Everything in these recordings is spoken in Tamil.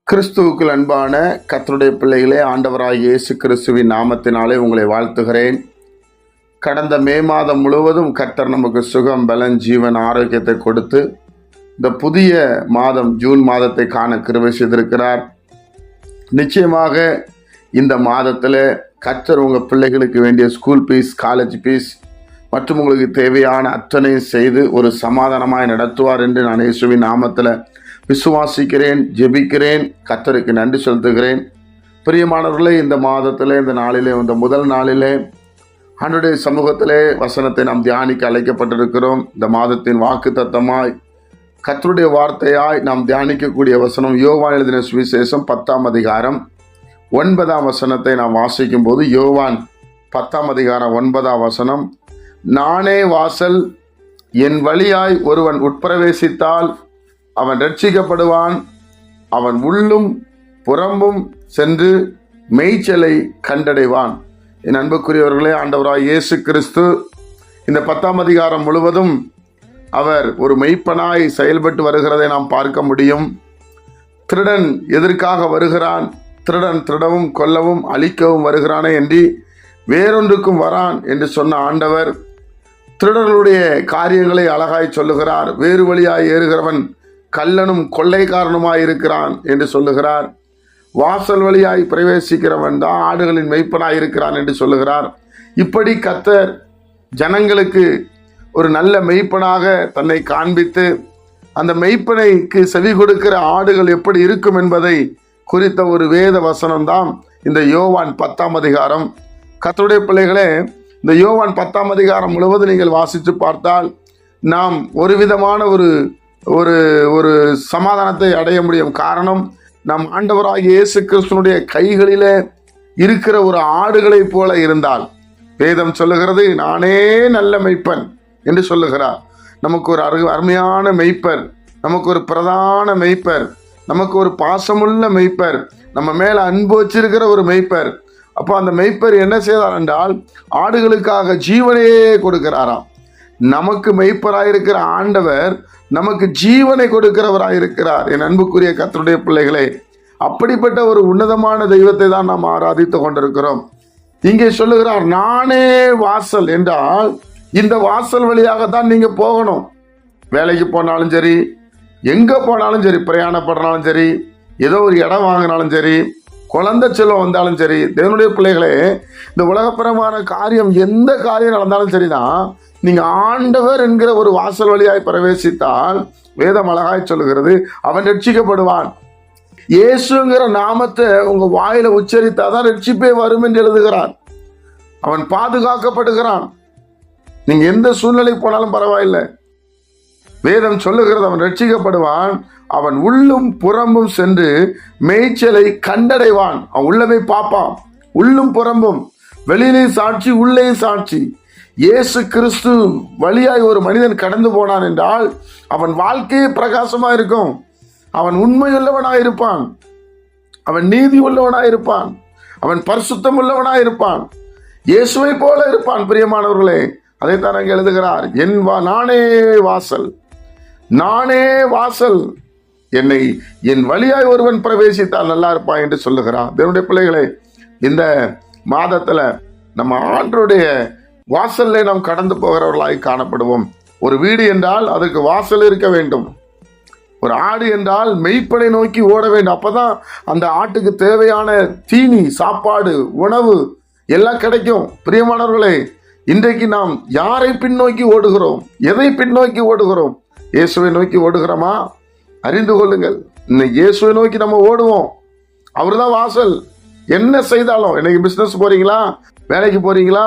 கிறிஸ்துவுக்குள் அன்பான கர்த்தருடைய பிள்ளைகளே, ஆண்டவராகிய இயேசு கிறிஸ்துவின் நாமத்தினாலே உங்களை வாழ்த்துகிறேன். கடந்த மே மாதம் முழுவதும் கர்த்தர் நமக்கு சுகம், பலன், ஜீவன், ஆரோக்கியத்தை கொடுத்து இந்த புதிய மாதம் ஜூன் மாதத்தை காண கிருபை செய்திருக்கிறார். நிச்சயமாக இந்த மாதத்தில் கர்த்தர் உங்கள் பிள்ளைகளுக்கு வேண்டிய ஸ்கூல் ஃபீஸ், காலேஜ் ஃபீஸ் மற்றும் உங்களுக்கு தேவையான அத்தனையும் செய்து ஒரு சமாதானமாய் நடத்துவார் என்று நான் இயேசுவின் நாமத்தில் விசுவாசிக்கிறேன், ஜெபிக்கிறேன். கர்த்தருக்கு நன்றி செலுத்துகிறேன். பிரியமானவர்களே, இந்த மாதத்தில், இந்த நாளிலே, இந்த முதல் நாளிலே ஆண்டவருடைய சமூகத்திலே வசனத்தை நாம் தியானிக்க அழைக்கப்பட்டிருக்கிறோம். இந்த மாதத்தின் வாக்கு தத்தமாய் கர்த்தருடைய வார்த்தையாய் நாம் தியானிக்கக்கூடிய வசனம் யோவான் எழுதின சுவிசேஷம் 10ஆம் அதிகாரம் 9ஆம் வசனத்தை நாம் வாசிக்கும் போது, யோவான் 10ஆம் அதிகாரம் 9ஆம் வசனம், நானே வாசல், என் வழியாய் ஒருவன் உட்பிரவேசித்தால் அவன் ரட்சிக்கப்படுவான், அவன் உள்ளும் புறம்பும் சென்று மேய்ச்சலை கண்டடைவான். என் அன்புக்குரியவர்களே, ஆண்டவராய் இயேசு கிறிஸ்து இந்த 10ஆம் அதிகாரம் முழுவதும் அவர் ஒரு மெய்ப்பனாய் செயல்பட்டு வருகிறதை நாம் பார்க்க முடியும். திருடன் எதற்காக வருகிறான்? திருடன் திருடவும் கொல்லவும் அழிக்கவும் வருகிறானே என்று வேறொன்றுக்கும் வரான் என்று சொன்ன ஆண்டவர் திருடர்களுடைய காரியங்களை அழகாய் சொல்லுகிறார். வேறு வழியாய் ஏறுகிறவன் கள்ளனும் கொள்ளைக்காரனுமாய் இருக்கிறான் என்று சொல்லுகிறார். வாசல் வழியாய் பிரவேசிக்கிறவன் தான் ஆடுகளின் மெய்ப்பனாய் இருக்கிறான் என்று சொல்லுகிறார். இப்படி கர்த்தர் ஜனங்களுக்கு ஒரு நல்ல மெய்ப்பனாக தன்னை காண்பித்து அந்த மெய்ப்பனைக்கு செவி கொடுக்கிற ஆடுகள் எப்படி இருக்கும் என்பதை குறித்த ஒரு வேத வசனம்தான் இந்த யோவான் 10ஆம் அதிகாரம். கர்த்தருடைய பிள்ளைகளே, இந்த யோவான் 10ஆம் அதிகாரம் முழுவதும் நீங்கள் வாசித்து பார்த்தால் நாம் ஒரு விதமான ஒரு சமாதானத்தை அடைய முடியும். காரணம், நம் ஆண்டவராகிய இயேசு கிறிஸ்துனுடைய கைகளிலே இருக்கிற ஒரு ஆடுகளைப் போல இருந்தால், வேதம் சொல்லுகிறது, நானே நல்ல மெய்ப்பன் என்று சொல்லுகிறார். நமக்கு ஒரு அருமையான மெய்ப்பர், நமக்கு ஒரு பிரதான மெய்ப்பர், நமக்கு ஒரு பாசமுள்ள மெய்ப்பர், நம்ம மேல அன்பு வச்சிருக்கிற ஒரு மெய்ப்பர். அப்போ அந்த மெய்ப்பர் என்ன செய்தார் என்றால், ஆடுகளுக்காக ஜீவனையே கொடுக்கிறாராம். நமக்கு மெய்ப்பராயிருக்கிற ஆண்டவர் நமக்கு ஜீவனை கொடுக்கிறவராயிருக்கிறார். என் அன்புக்குரிய கர்த்தருடைய பிள்ளைகளே, அப்படிப்பட்ட ஒரு உன்னதமான தெய்வத்தை தான் நாம் ஆராதித்து கொண்டிருக்கிறோம். இங்கே சொல்லுகிறார், நானே வாசல் என்றால் இந்த வாசல் வழியாகத்தான் நீங்க போகணும். வேலைக்கு போனாலும் சரி, எங்க போனாலும் சரி, பிரயாணப்படுறாலும் சரி, ஏதோ ஒரு இடம் வாங்கினாலும் சரி, குழந்தை செல்வம் வந்தாலும் சரி, தேவனுடைய பிள்ளைகளே, இந்த உலகப்பரமான காரியம் எந்த காரியம் நடந்தாலும் சரிதான், நீங்க ஆண்டவர் என்கிற ஒரு வாசல் வழியாய் பிரவேசித்தால் வேதம் அழகாய் சொல்லுகிறது, அவன் ரட்சிக்கப்படுவான். இயேசுங்கிற நாமத்தை உங்க வாயில உச்சரித்தாதான் ரட்சிப்பே வரும் என்று எழுதுகிறார். அவன் பாதுகாக்கப்படுகிறான். நீங்க எந்த சூழ்நிலை போனாலும் பரவாயில்லை, வேதம் சொல்லுகிறது அவன் ரட்சிக்கப்படுவான். அவன் உள்ளும் புறம்பும் சென்று மேய்ச்சலை கண்டடைவான். அவன் உள்ளமே பார்ப்பான், உள்ளும் புறம்பும், வெளியிலையும் சாட்சி, உள்ளேயும் சாட்சி. இயேசு கிறிஸ்து வழியாய் ஒரு மனிதன் கடந்து போனான் என்றால் அவன் வாழ்க்கையே பிரகாசமா இருக்கும். அவன் உண்மையுள்ளவனாயிருப்பான், அவன் நீதி உள்ளவனாயிருப்பான், அவன் பரிசுத்தம் உள்ளவனாயிருப்பான், இயேசுவை போல இருப்பான். பிரியமானவர்களே, அதைத்தான் அங்கே எழுதுகிறார், நானே வாசல், நானே வாசல், என் வழியாய் ஒருவன் பிரவேசித்தால் நல்லா இருப்பான் என்று சொல்லுகிறான். தேவனுடைய பிள்ளைகளே, இந்த மாதத்துல நம்ம ஆண்டவருடைய வாசல்ல நாம் கடந்து போகிறவர்களாய் காணப்படுவோம். ஒரு வீடு என்றால் அதற்கு வாசல் இருக்க வேண்டும். ஒரு ஆடு என்றால் மெய்ப்பனை நோக்கி ஓட வேண்டும். அப்பதான் அந்த ஆட்டுக்கு தேவையான தீனி, சாப்பாடு, உணவு எல்லாம் கிடைக்கும். பிரியமானவர்களே, இன்றைக்கு நாம் யாரை பின்னோக்கி ஓடுகிறோம்? எதை பின்னோக்கி ஓடுகிறோம்? இயேசுவை நோக்கி ஓடுகிறோமா? அறிந்து கொள்ளுங்கள். இன்னைக்கு இயேசுவை நோக்கி நம்ம ஓடுவோம். அவர் தான் வாசல். என்ன செய்தாலும், இன்னைக்கு பிசினஸ் போறீங்களா, வேலைக்கு போறீங்களா,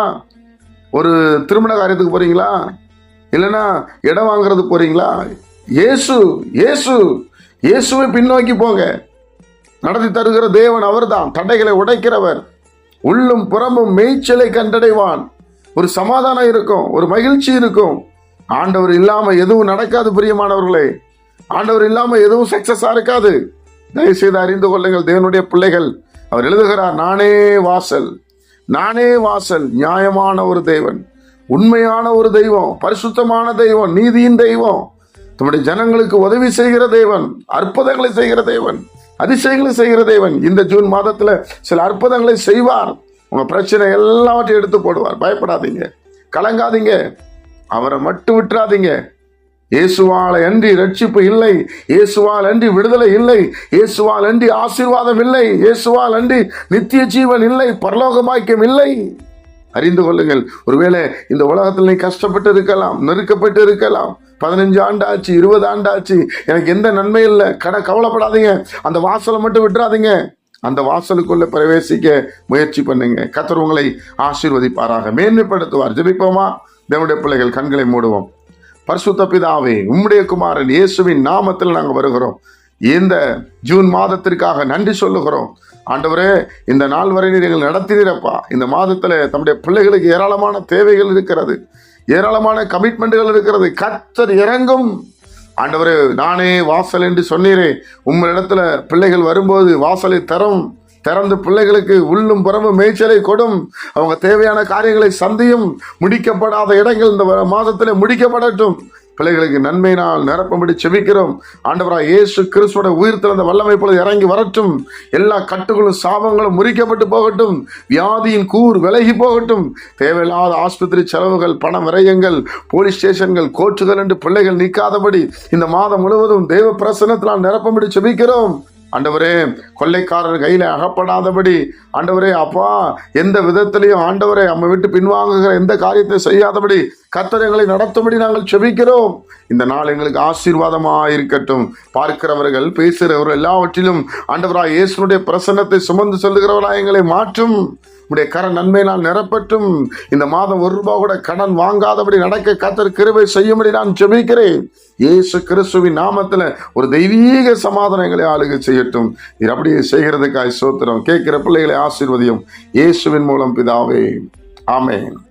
ஒரு திருமண காரியத்துக்கு போறீங்களா, இல்லைன்னா இடம் வாங்குறது போறீங்களா, இயேசுவை பின்னோக்கி போங்க. நடத்தி தருகிற தேவன் அவர்தான். தடைகளை உடைக்கிறவர். உள்ளும் புறம்பும் மேய்ச்சலை கண்டடைவான். ஒரு சமாதானம் இருக்கும், ஒரு மகிழ்ச்சி இருக்கும். ஆண்டவர் இல்லாம எதுவும் நடக்காது. பிரியமானவர்களே, ஆண்டவர் இல்லாம எதுவும் சக்சஸா இருக்காது. தயவுசெய்து அறிந்து கொள்ளுங்கள் தேவனுடைய பிள்ளைகள். அவர் எழுதுகிறார், நானே வாசல், நானே வாசல். நியாயமான ஒரு தேவன், உண்மையான ஒரு தெய்வம், பரிசுத்தமான தெய்வம், நீதியின் தெய்வம், தம்முடைய ஜனங்களுக்கு உதவி செய்கிற தேவன், அற்புதங்களை செய்கிற தேவன். அதிசயங்களை செய்கிற தேவன் இந்த ஜூன் மாதத்துல சில அற்புதங்களை செய்வார். உங்க பிரச்சனை எல்லாவற்றையும் எடுத்து போடுவார். பயப்படாதீங்க, கலங்காதீங்க, அவரை மட்டும் விட்டுறாதீங்க. இயேசுவால் அன்றி ரட்சிப்பு இல்லை, இயேசுவால் அன்றி விடுதலை இல்லை, இயேசுவால் அன்றி ஆசீர்வாதம் இல்லை, இயேசுவால் அன்றி நித்திய ஜீவன் இல்லை, பரலோக பாக்கியம் இல்லை. அறிந்து கொள்ளுங்கள். ஒருவேளை இந்த உலகத்தில் நீ கஷ்டப்பட்டு இருக்கலாம், நெருக்கப்பட்டு இருக்கலாம். 15 ஆண்டாச்சு, 20 ஆண்டாச்சு, எனக்கு எந்த நன்மை இல்லை. கவலைப்படாதீங்க. அந்த வாசலை மட்டும் விட்டுறாதீங்க. அந்த வாசலுக்குள்ள பிரவேசிக்க முயற்சி பண்ணுங்க. கர்த்தர் உங்களை ஆசீர்வதிப்பாராக, மேன்மைப்படுத்துவார். ஜெபிப்போமா? தேவனுடைய பிள்ளைகள் கண்களை மூடுவோம். பரிசுத்த பிதாவே, உம்முடைய குமாரன் இயேசுவின் நாமத்தில் நாங்கள் வருகிறோம். இந்த ஜூன் மாதத்திற்காக நன்றி சொல்லுகிறோம். ஆண்டவரே, இந்த நாள் வரை நீங்கள் நடத்தினீரப்பா. இந்த மாதத்துல தம்முடைய பிள்ளைகளுக்கு ஏராளமான தேவைகள் இருக்கிறது, ஏராளமான கமிட்மெண்ட்டுகள் இருக்கிறது. கர்த்தர் இறங்கும். ஆண்டவரே, நானே வாசல் என்று சொன்னீரே. உம்மிடத்துல பிள்ளைகள் வரும்போது வாசலை திறந்து பிள்ளைகளுக்கு உள்ளும் புறமும் மேய்ச்சலை கொடும். அவங்க தேவையான காரியங்களை சந்தியும். முடிக்கப்படாத இடங்கள் இந்த மாதத்துல முடிக்கப்படட்டும். பிள்ளைகளுக்கு நன்மையினால் நிரப்பபடி செபிக்கிறோம். ஆண்டவராய் இயேசு கிறிஸ்துவோட உயிர் திறந்த வல்லமை பொழுது இறங்கி வரட்டும். எல்லா கட்டுகளும் சாபங்களும் முறிக்கப்பட்டு போகட்டும். வியாதியின் கூர் விலகி போகட்டும். தேவையில்லாத ஆஸ்பத்திரி செலவுகள், பண விரயங்கள், போலீஸ் ஸ்டேஷன்கள், கோர்ட்டுகள் என்று பிள்ளைகள் நிற்காதபடி இந்த மாதம் முழுவதும் தேவ பிரசன்னத்தினால் நிரப்பபடி செபிக்கிறோம். ஆண்டவரே, கொள்ளைக்காரர் கையில அகப்படாதபடி ஆண்டவரே அப்பா, எந்த விதத்திலையும் ஆண்டவரே நம்ம விட்டு பின்வாங்குகிற எந்த காரியத்தை செய்யாதபடி கர்த்தர் எங்களை நடத்தும்படி நாங்கள் செபிக்கிறோம். இந்த நாள் எங்களுக்கு ஆசீர்வாதமாக இருக்கட்டும். பார்க்கிறவர்கள், பேசுகிறவர்கள் எல்லாவற்றிலும் ஆண்டவராய் இயேசுனுடைய பிரசன்னத்தை சுமந்து செல்லுகிறவராய் எங்களை மாற்றும். உடைய கடன் நன்மையினால் நிரப்பட்டும். இந்த மாதம் ₹1 கூட கடன் வாங்காதபடி நடக்க கர்த்தர் கிருபை செய்யும்படி நான் ஜெபிக்கிறேன். இயேசு கிறிஸ்துவின் நாமத்துல ஒரு தெய்வீக சமாதானங்களை ஆளுகை செய்யட்டும். இது அப்படியே செய்கிறதுக்காய் ஸ்தோத்திரம். கேட்கிற பிள்ளைகளை ஆசீர்வதியும். இயேசுவின் மூலம் பிதாவே, ஆமென்.